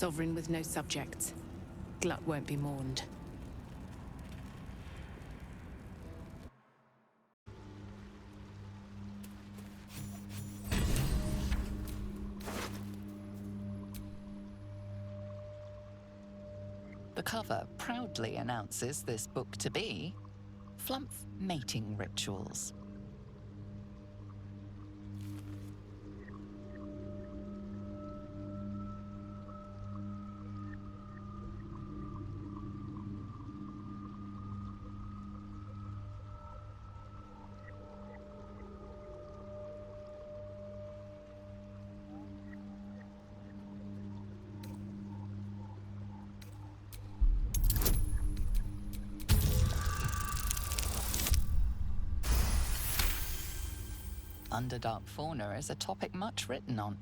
Sovereign with no subjects. Glut won't be mourned. The cover proudly announces this book to be Flumph Mating Rituals. Underdark fauna is a topic much written on,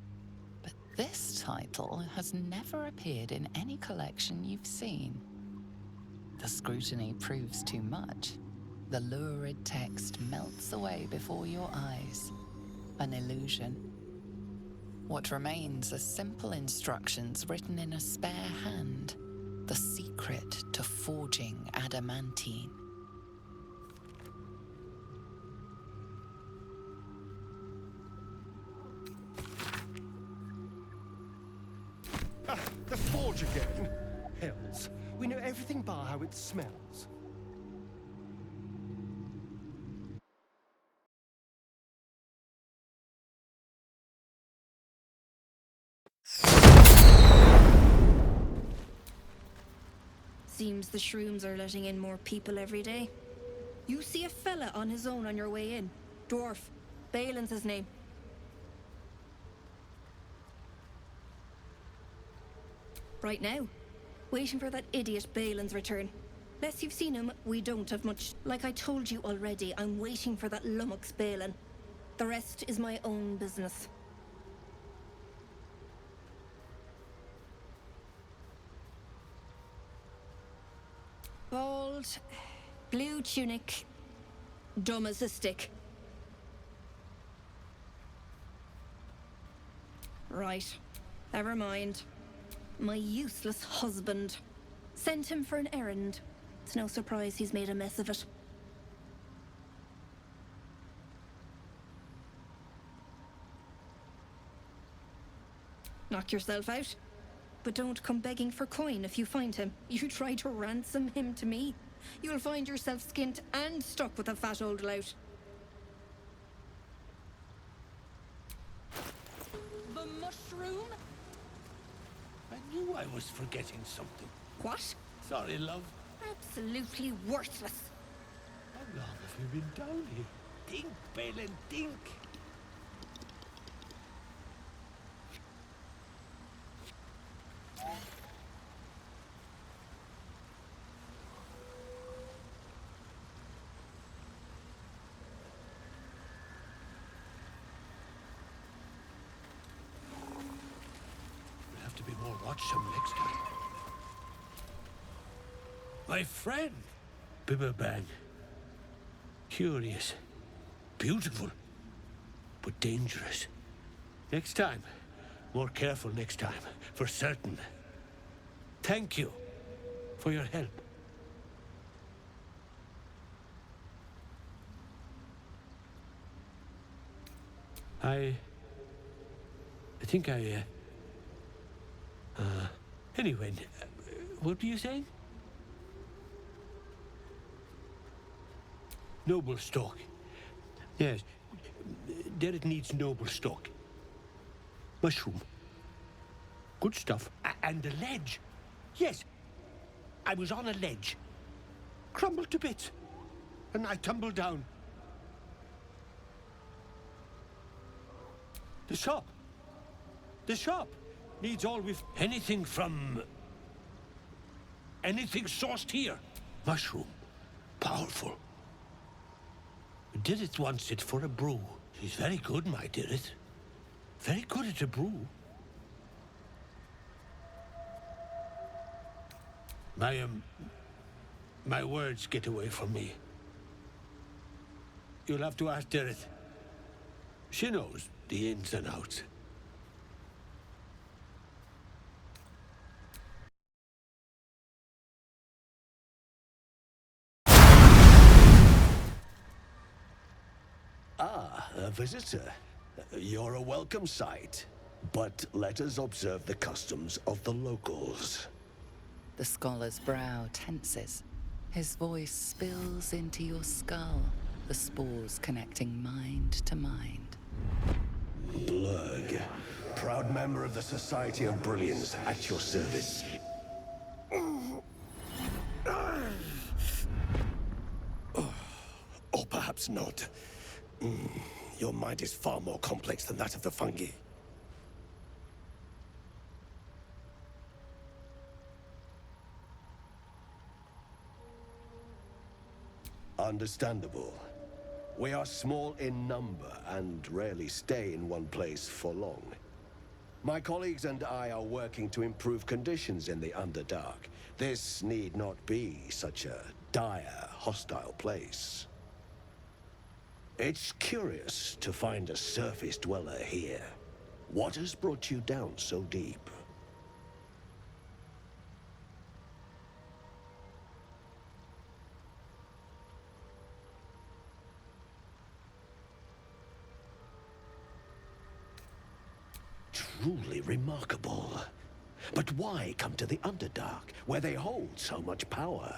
but this title has never appeared in any collection you've seen. The scrutiny proves too much. The lurid text melts away before your eyes. An illusion. What remains are simple instructions written in a spare hand. The secret to forging adamantine. The forge again? Hells. We know everything bar how it smells. Seems the shrooms are letting in more people every day. You see a fella on his own on your way in. Dwarf. Balin's his name. Right now. Waiting for that idiot Balin's return. Less you've seen him, we don't have much. Like I told you already, I'm waiting for that lummox Balin. The rest is my own business. Bald, blue tunic, dumb as a stick. Right, never mind. My useless husband. Sent him for an errand. It's no surprise he's made a mess of it. Knock yourself out. But don't come begging for coin if you find him. You try to ransom him to me, you'll find yourself skint and stuck with a fat old lout. The mushroom? I knew I was forgetting something. What? Sorry, love. Absolutely worthless. How long have you been down here? Think, Balin, think. We'll have to be more watchsome next time. My friend, Bibberbang. Curious, beautiful, but dangerous. Next time, more careful next time, for certain. Thank you for your help. I think anyway, what were you saying? Noble stock. Yes, Derek needs noble stock. Mushroom. Good stuff. And the ledge. Yes, I was on a ledge. Crumbled to bits. And I tumbled down. The shop. The shop needs all we've... Anything from... anything sourced here. Mushroom. Powerful. Dirith wants it for a brew. She's very good, my Dirith. Very good at a brew. My words get away from me. You'll have to ask Dirith. She knows. knows the ins and outs. A visitor. You're a welcome sight. But let us observe the customs of the locals. The scholar's brow tenses. His voice spills into your skull, the spores connecting mind to mind. Blurg, proud member of the Society of Brilliance, at your service. Or perhaps not. Your mind is far more complex than that of the fungi. Understandable. We are small in number and rarely stay in one place for long. My colleagues and I are working to improve conditions in the Underdark. This need not be such a dire, hostile place. It's curious to find a surface dweller here. What has brought you down so deep? Truly remarkable. But why come to the Underdark, where they hold so much power?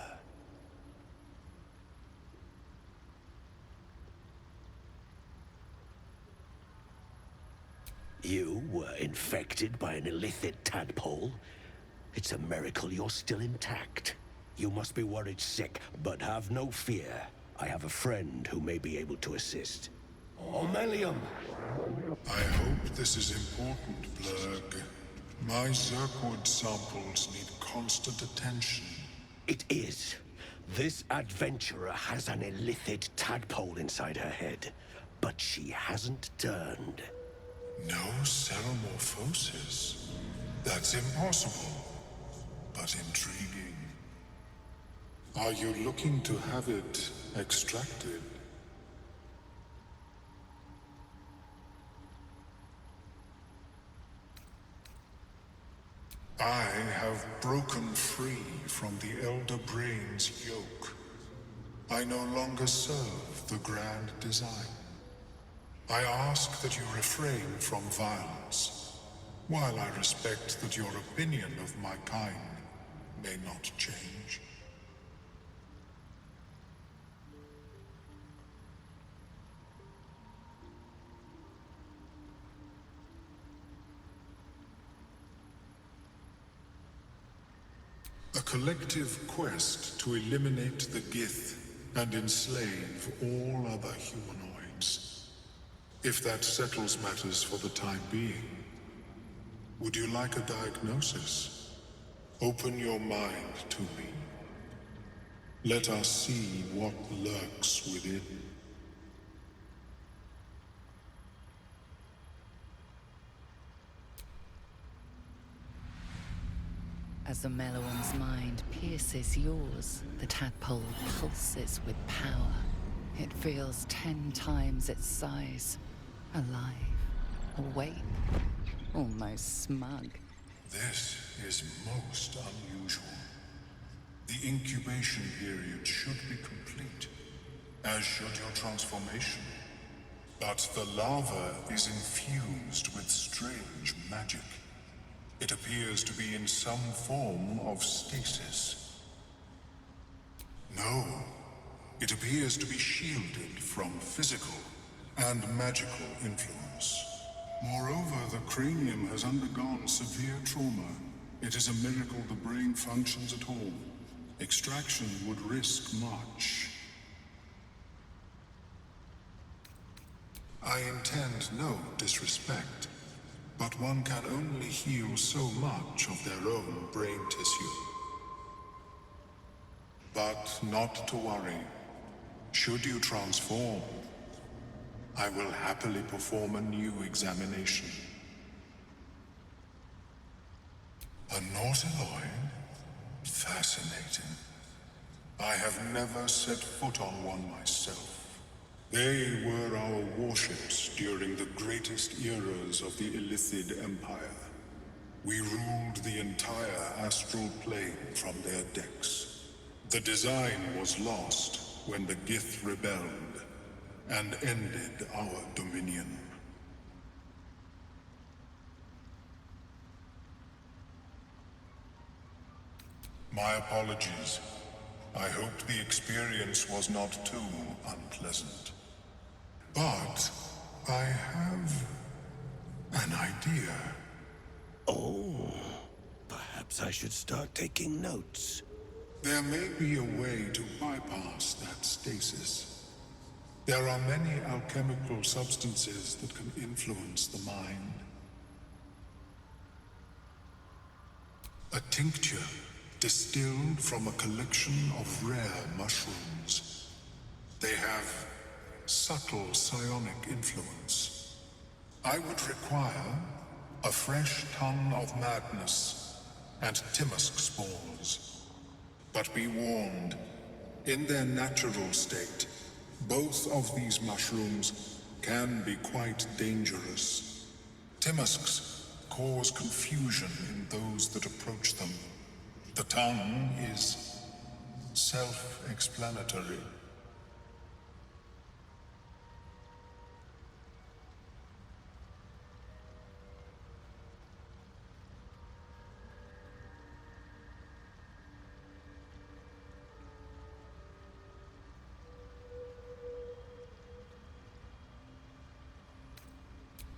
You were infected by an illithid tadpole? It's a miracle you're still intact. You must be worried sick, but have no fear. I have a friend who may be able to assist. Omelium! I hope this is important, Blurg. My Zirkwood samples need constant attention. It is. This adventurer has an illithid tadpole inside her head, but she hasn't turned. No ceromorphosis. That's impossible, but intriguing. Are you looking to have it extracted? I have broken free from the Elder Brain's yoke. I no longer serve the grand design. I ask that you refrain from violence, while I respect that your opinion of my kind may not change. A collective quest to eliminate the Gith and enslave all other humanoids. If that settles matters for the time being, would you like a diagnosis? Open your mind to me. Let us see what lurks within. As the Meloan's mind pierces yours, the tadpole pulses with power. It feels 10 times its size. Alive, awake, almost smug. This is most unusual. The incubation period should be complete, as should your transformation. But the larva is infused with strange magic. It appears to be in some form of stasis. No, it appears to be shielded from physical and magical influence. Moreover, the cranium has undergone severe trauma. It is a miracle the brain functions at all. Extraction would risk much. I intend no disrespect, but one can only heal so much of their own brain tissue. But not to worry. Should you transform, I will happily perform a new examination. A Nautiloid? Fascinating. I have never set foot on one myself. They were our warships during the greatest eras of the Illithid Empire. We ruled the entire astral plane from their decks. The design was lost when the Gith rebelled. and ended our dominion. My apologies. I hoped the experience was not too unpleasant. But I have an idea. Oh, perhaps I should start taking notes. There may be a way to bypass that stasis. There are many alchemical substances that can influence the mind. A tincture distilled from a collection of rare mushrooms. They have subtle psionic influence. I would require a fresh ton of madness and Timusk spores. But be warned, in their natural state, both of these mushrooms can be quite dangerous. Timusks cause confusion in those that approach them. The tongue is self-explanatory.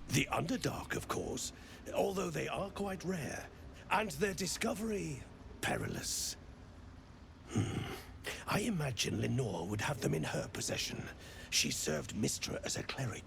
The Underdark, of course, although they are quite rare, and their discovery perilous. I imagine Lenore would have them in her possession. She served Mystra as a cleric.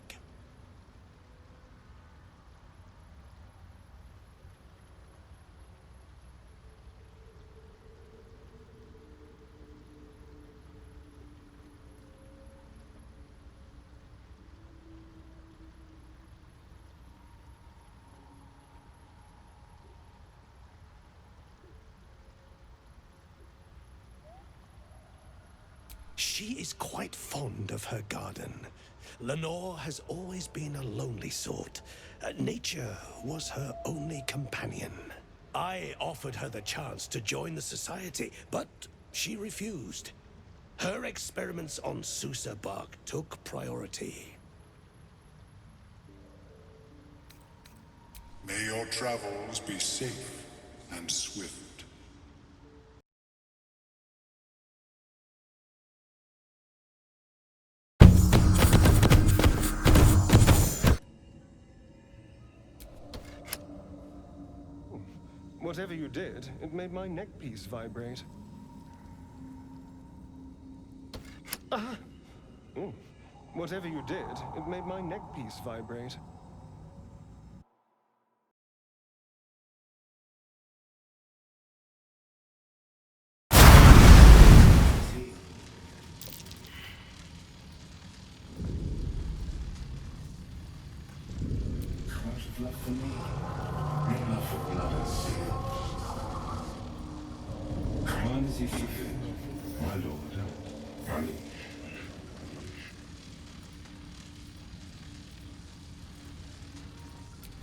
She is quite fond of her garden. Lenore has always been a lonely sort. Nature was her only companion. I offered her the chance to join the society, but she refused. Her experiments on Susa bark took priority. May your travels be safe and swift. Whatever you did, it made my neckpiece vibrate. Ah! Oh. Whatever you did, it made my neckpiece vibrate. Love for me, no love for blood and steel. Command as if you feel, my lord, my liege.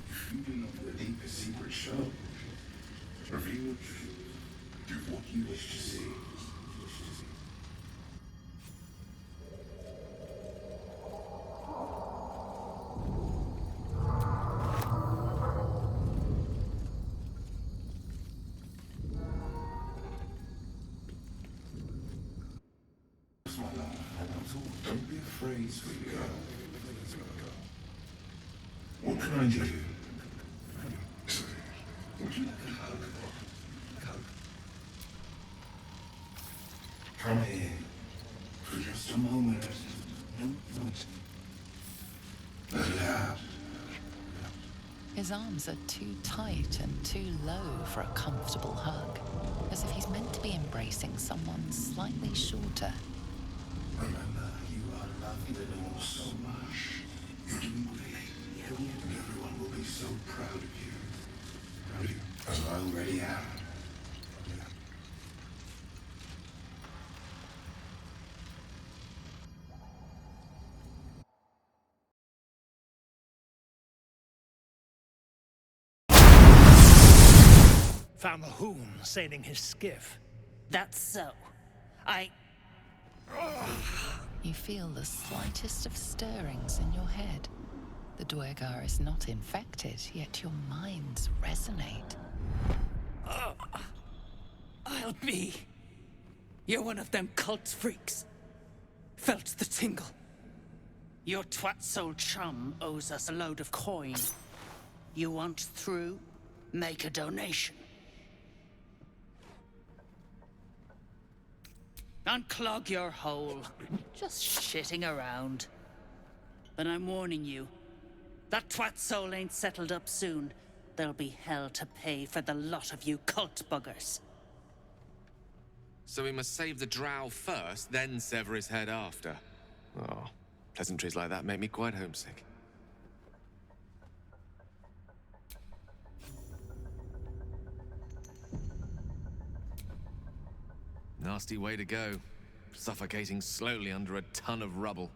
If you do not believe the secret show, reveal the truth, do what you wish to see. Don't be afraid, sweet girl. What can I do? Say, would you like a hug? Come here for just a moment. Relax. His arms are too tight and too low for a comfortable hug, as if he's meant to be embracing someone slightly shorter. Remember, you are loved Lenore so much. You're doing great. And everyone will be so proud of you. Proud of you, as I already am. Found the Hoon sailing his skiff. That's so. You feel the slightest of stirrings in your head. The Dwergar is not infected, yet your minds resonate. I'll be. You're one of them cult freaks. Felt the tingle. Your twat-soul chum owes us a load of coin. You want through? Make a donation. Unclog your hole. Just shitting around. But I'm warning you. That twat-soul ain't settled up soon. There'll be hell to pay for the lot of you cult buggers. So we must save the drow first, then sever his head after. Oh, pleasantries like that make me quite homesick. Nasty way to go. Suffocating slowly under a ton of rubble.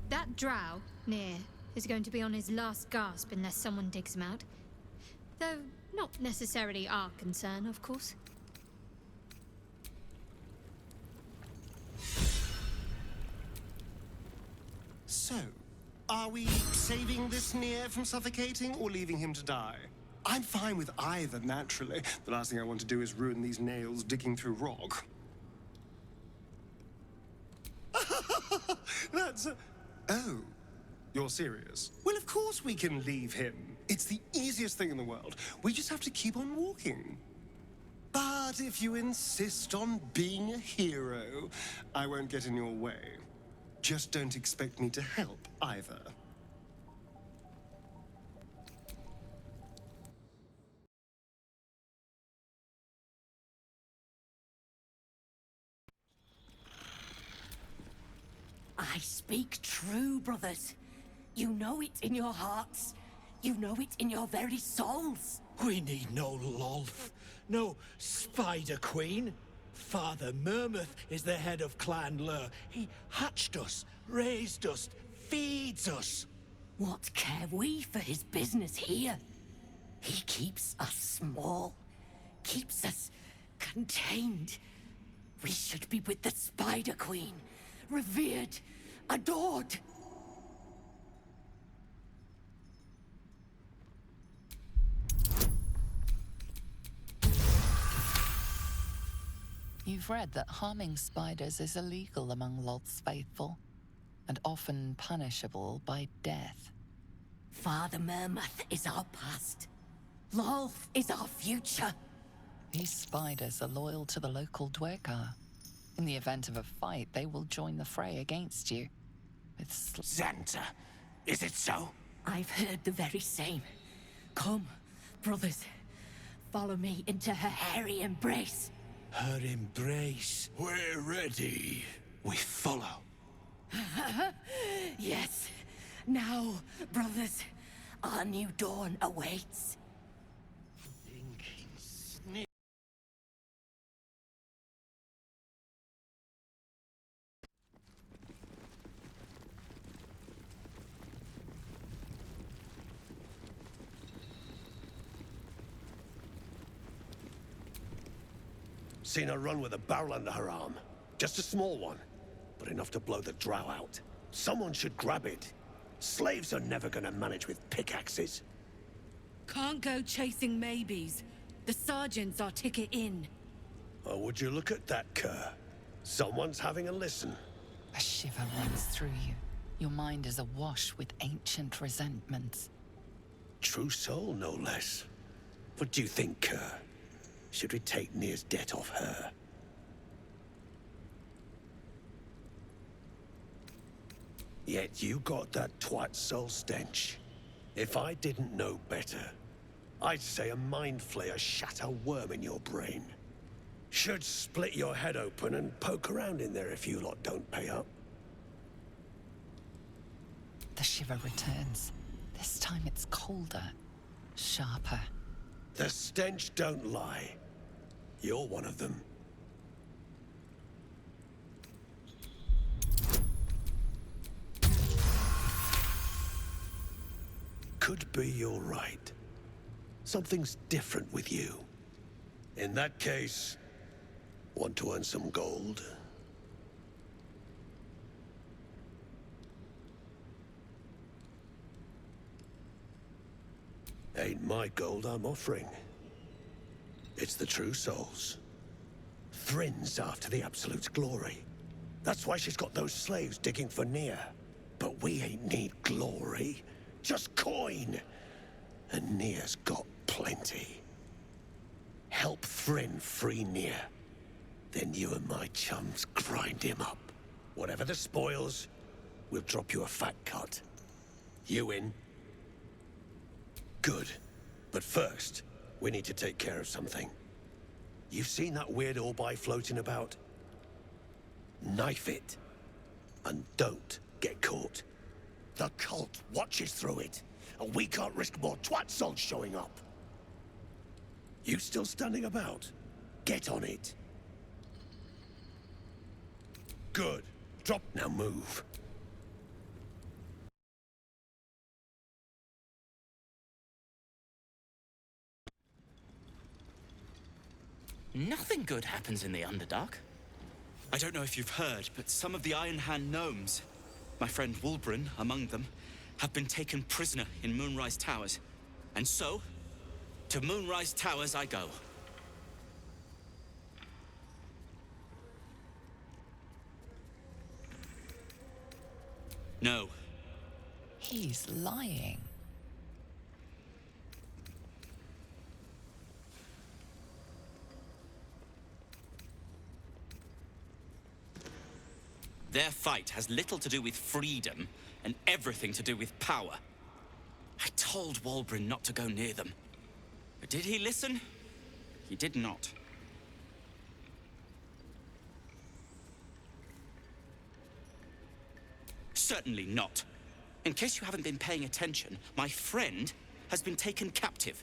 That drow, near, is going to be on his last gasp unless someone digs him out. Though, not necessarily our concern, of course. So, are we saving this Nier from suffocating or leaving him to die? I'm fine with either, naturally. The last thing I want to do is ruin these nails digging through rock. That's... Oh, you're serious? Well, of course we can leave him. It's the easiest thing in the world. We just have to keep on walking. But if you insist on being a hero, I won't get in your way. Just don't expect me to help, either. I speak true, brothers. You know it in your hearts. You know it in your very souls. We need no Lolth, no Spider Queen. Father Mermuth is the head of Clan Lur. He hatched us, raised us, feeds us. What care we for his business here? He keeps us small, keeps us contained. We should be with the Spider Queen, revered, adored. You've read that harming spiders is illegal among Lolth's faithful, and often punishable by death. Father Mermuth is our past. Lolth is our future. These spiders are loyal to the local Dwergar. In the event of a fight, they will join the fray against you. With Xanta, is it so? I've heard the very same. Come, brothers, follow me into her hairy embrace. Her embrace. We're ready. We follow. Yes. Now, brothers, our new dawn awaits. Seen her run with a barrel under her arm. Just a small one, but enough to blow the drow out. Someone should grab it. Slaves are never gonna manage with pickaxes. Can't go chasing maybes. The sergeant's our ticket in. Oh, would you look at that, Kerr? Someone's having a listen. a shiver runs through you. Your mind is awash with ancient resentments. True soul, no less. What do you think, Kerr? Should we take Nir's debt off her? Yet you got that twat soul stench. If I didn't know better, I'd say a mind flayer shat a worm in your brain. Should split your head open and poke around in there if you lot don't pay up. The shiver returns. This time it's colder, sharper. The stench don't lie. You're one of them. Could be you're right. Something's different with you. In that case, Want to earn some gold? Ain't my gold I'm offering. It's the true souls. Thrin's after the Absolute's glory. That's why she's got those slaves digging for Nia. But we ain't need glory, just coin. And Nia's got plenty. Help Thrin free Nia. Then you and my chums grind him up. Whatever the spoils, we'll drop you a fat cut. You in? Good. But first, we need to take care of something. You've seen that weird orb floating about? Knife it. And don't get caught. The cult watches through it, and we can't risk more twat souls showing up. You still standing about? Get on it. Good. Drop now, move. Nothing good happens in the Underdark. I don't know if you've heard, but some of the Iron Hand gnomes, my friend Wulbren among them, have been taken prisoner in Moonrise Towers. And so, to Moonrise Towers I go. No. He's lying. Their fight has little to do with freedom and everything to do with power. I told Wulbren not to go near them. But did he listen? He did not. Certainly not. In case you haven't been paying attention, my friend has been taken captive.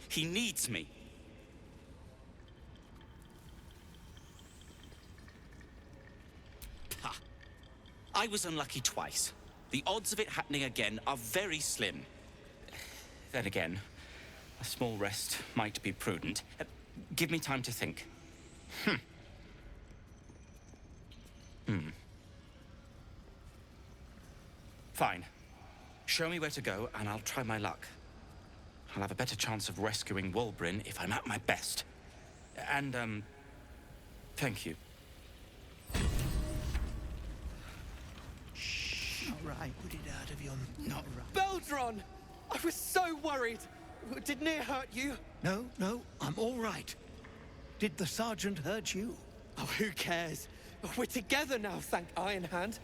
He needs me. Ha! I was unlucky twice. The odds of it happening again are very slim. Then again, a small rest might be prudent. Give me time to think. Fine. Show me where to go, and I'll try my luck. I'll have a better chance of rescuing Wulbren if I'm at my best. And, thank you. Not right. Put it out of your... Not right. Beldron! I was so worried. Did Nia hurt you? No, I'm all right. Did the sergeant hurt you? Oh, who cares? We're together now, thank Iron Hand.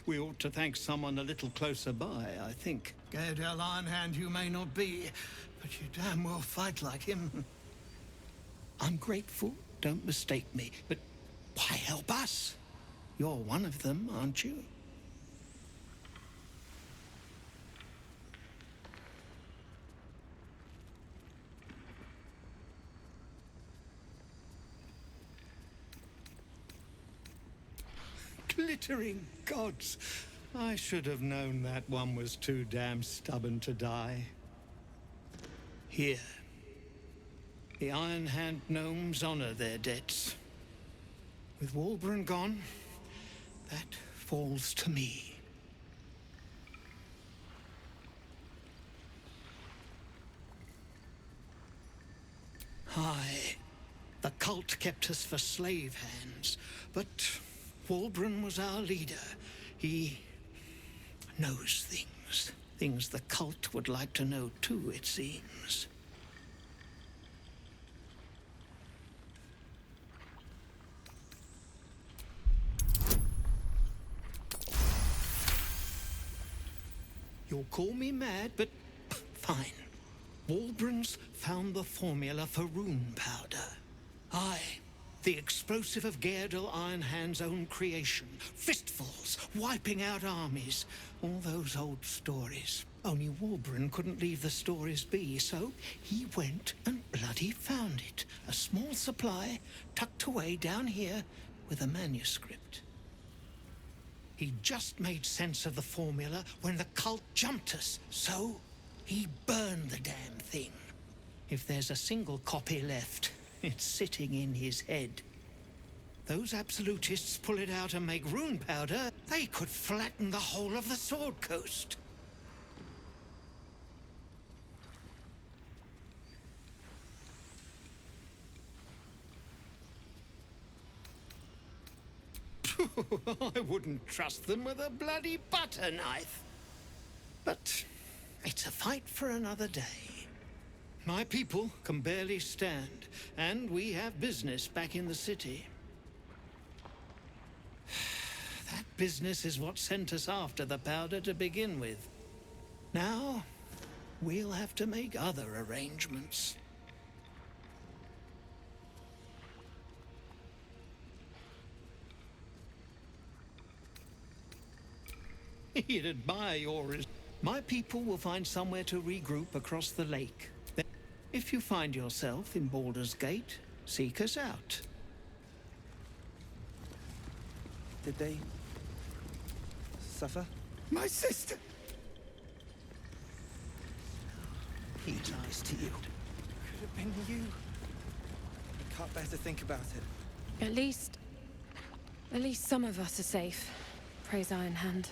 We ought to thank someone a little closer by, I think. Gaedel Ironhand you may not be, but you damn well fight like him. I'm grateful, don't mistake me, but why help us? You're one of them, aren't you? Glittering gods! I should have known that one was too damn stubborn to die. Here. The Iron Hand gnomes honor their debts. With Wulbren gone, that falls to me. Aye, the cult kept us for slave hands, but Wulbren was our leader. He knows things. Things the cult would like to know too, it seems. You'll call me mad, but fine. Wulbren's found the formula for rune powder. Aye. The explosive of Gaedel Ironhand's own creation. Fistfuls, wiping out armies. All those old stories. Only Wulbren couldn't leave the stories be, so he went and bloody found it. A small supply, tucked away down here with a manuscript. He just made sense of the formula when the cult jumped us, so He burned the damn thing. If there's a single copy left, it's sitting in his head. Those absolutists pull it out and make rune powder, they could flatten the whole of the Sword Coast. I wouldn't trust them with a bloody butter knife. But it's a fight for another day. My people can barely stand, and we have business back in the city. That business is what sent us after the powder to begin with. Now, we'll have to make other arrangements. He'd admire your... My people will find somewhere to regroup across the lake. If you find yourself in Baldur's Gate, seek us out. Did they suffer? My sister! He lies to you. Could have been you. I can't bear to think about it. At least some of us are safe. Praise Iron Hand.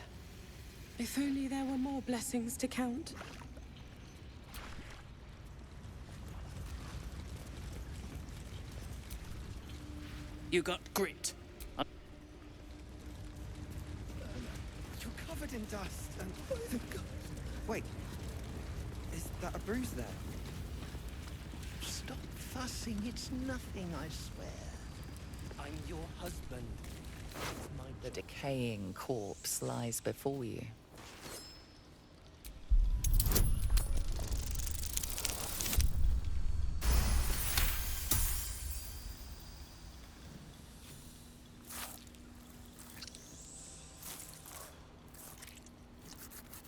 If only there were more blessings to count. You got grit. You're covered in dust and... Wait. Is that a bruise there? Stop fussing, it's nothing, I swear. I'm your husband. The decaying corpse lies before you.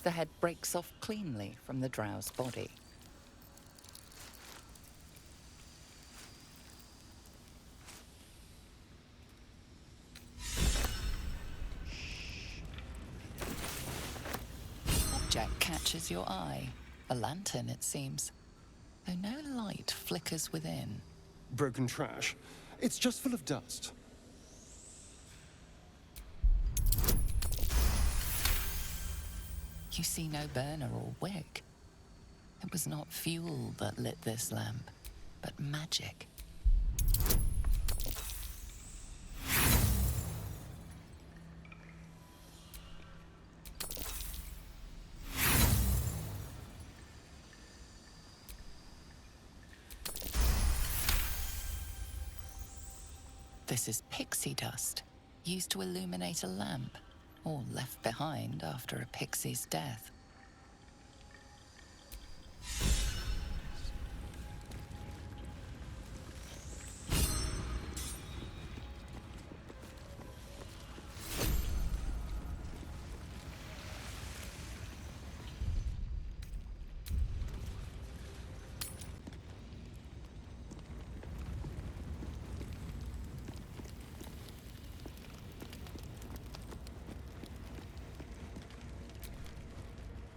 The head breaks off cleanly from the drow's body. Object catches your eye. A lantern, it seems, though no light flickers within. Broken trash. It's just full of dust. You see no burner or wick. It was not fuel that lit this lamp, but magic. This is pixie dust, used to illuminate a lamp, or left behind after a pixie's death.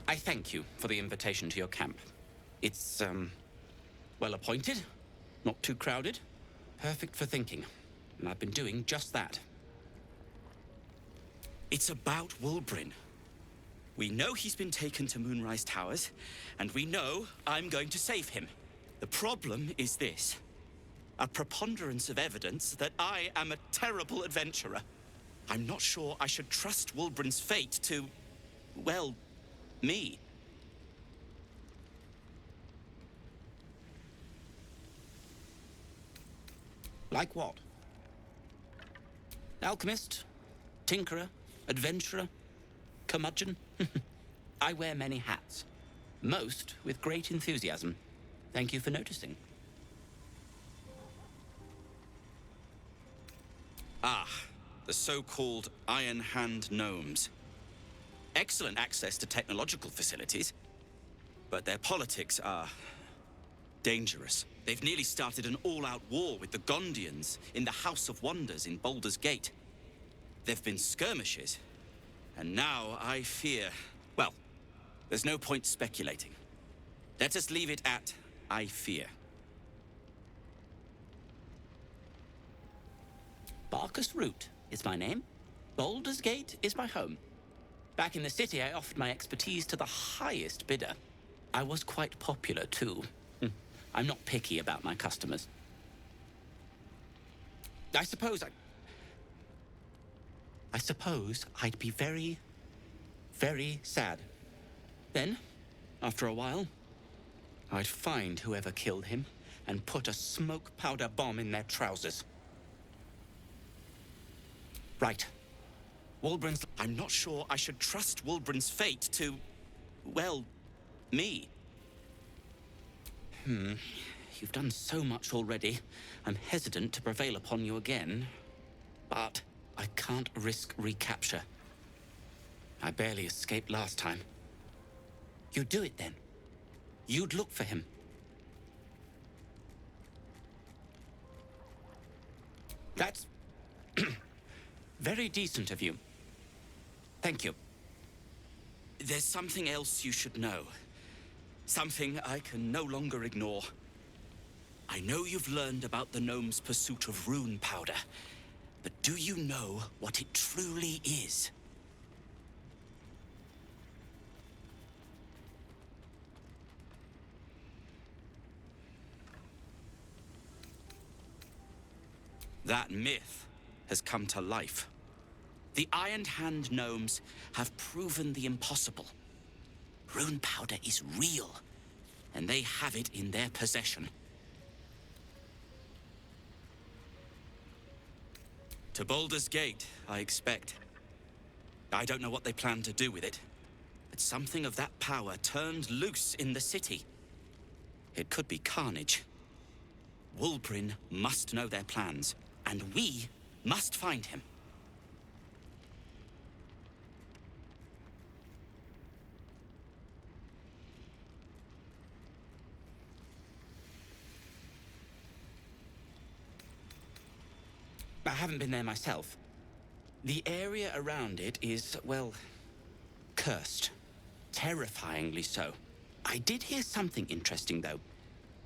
I thank you for the invitation to your camp. It's, well appointed, not too crowded, perfect for thinking. And I've been doing just that. It's about Wulbrin. We know he's been taken to Moonrise Towers, and we know I'm going to save him. The problem is this: a preponderance of evidence that I am a terrible adventurer. I'm not sure I should trust Wulbrin's fate to, well, me. Like what? Alchemist? Tinkerer? Adventurer? Curmudgeon? I wear many hats. Most with great enthusiasm. Thank you for noticing. Ah, the so-called Iron Hand gnomes. Excellent access to technological facilities, but their politics are dangerous. They've nearly started an all-out war with the Gondians in the House of Wonders in Baldur's Gate. There've been skirmishes, and now I fear... Well, there's no point speculating. Let us leave it at I fear. Barkus Root is my name. Baldur's Gate is my home. Back in the city, I offered my expertise to the highest bidder. I was quite popular, too. I'm not picky about my customers. I suppose I'd be very, very sad. Then, after a while, I'd find whoever killed him and put a smoke powder bomb in their trousers. Right. Wulbren's... I'm not sure I should trust Wulbren's fate to... well, me. You've done so much already. I'm hesitant to prevail upon you again. But I can't risk recapture. I barely escaped last time. You'd do it then. You'd look for him. That's very decent of you. Thank you. There's something else you should know. Something I can no longer ignore. I know you've learned about the gnome's pursuit of rune powder, but do you know what it truly is? That myth has come to life. The Iron Hand gnomes have proven the impossible. Rune powder is real, and they have it in their possession. To Baldur's Gate, I expect. I don't know what they plan to do with it, but something of that power turned loose in the city. It could be carnage. Wulbren must know their plans, and we must find him. I haven't been there myself. The area around it is, well, cursed. Terrifyingly so. I did hear something interesting, though.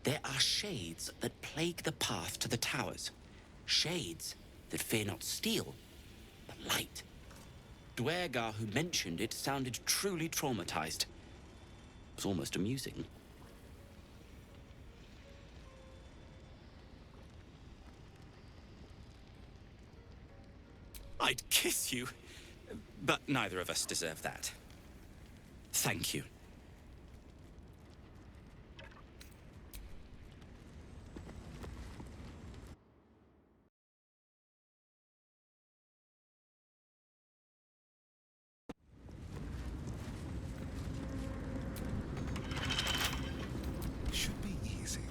There are shades that plague the path to the towers. Shades that fear not steel, but light. Dwergar, who mentioned it, sounded truly traumatized. It was almost amusing. I'd kiss you, but neither of us deserve that. Thank you. Should be easy.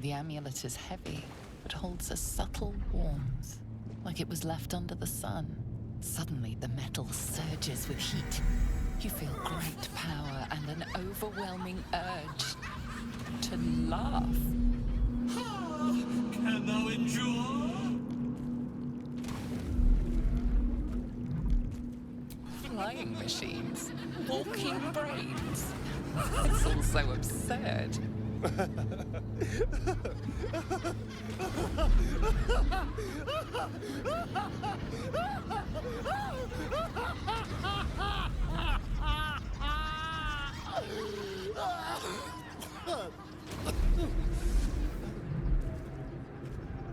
The amulet is heavy, but holds a subtle warmth, like it was left under the sun. Suddenly, the metal surges with heat. You feel great power and an overwhelming urge to laugh. Can thou endure? Flying machines, walking brains. It's all so absurd.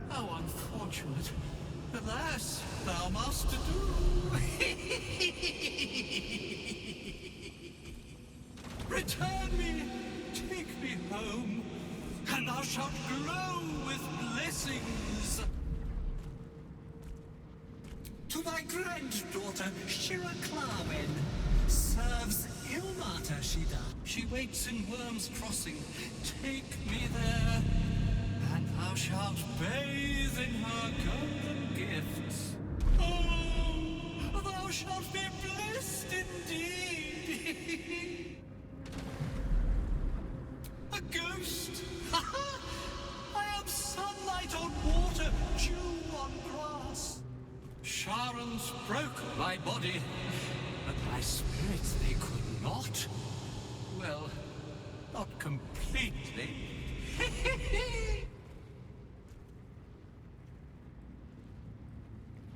How unfortunate. Alas, thou must do. Return me, take me home, and thou shalt glow with blessings. To thy granddaughter, Shira Clarwen, serves Ilmata, she does. She waits in Worm's Crossing. Take me there, and thou shalt bathe in her golden gifts. Oh, thou shalt be blessed indeed. bonds broke my body, but my spirit they could not. Well, not completely.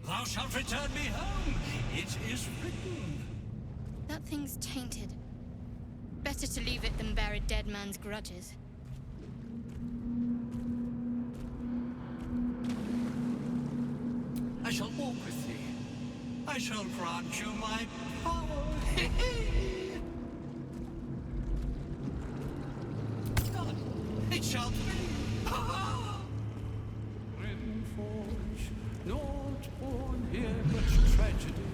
Thou shalt return me home. It is written. That thing's tainted. Better to leave it than bear a dead man's grudges. I shall walk with thee. I shall grant you my power. It shall be. Written forge, not born here, but tragedy.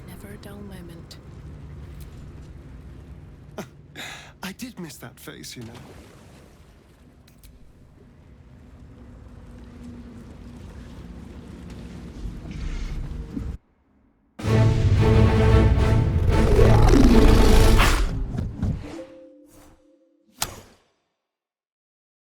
Never a dull moment. I did miss that face, you know.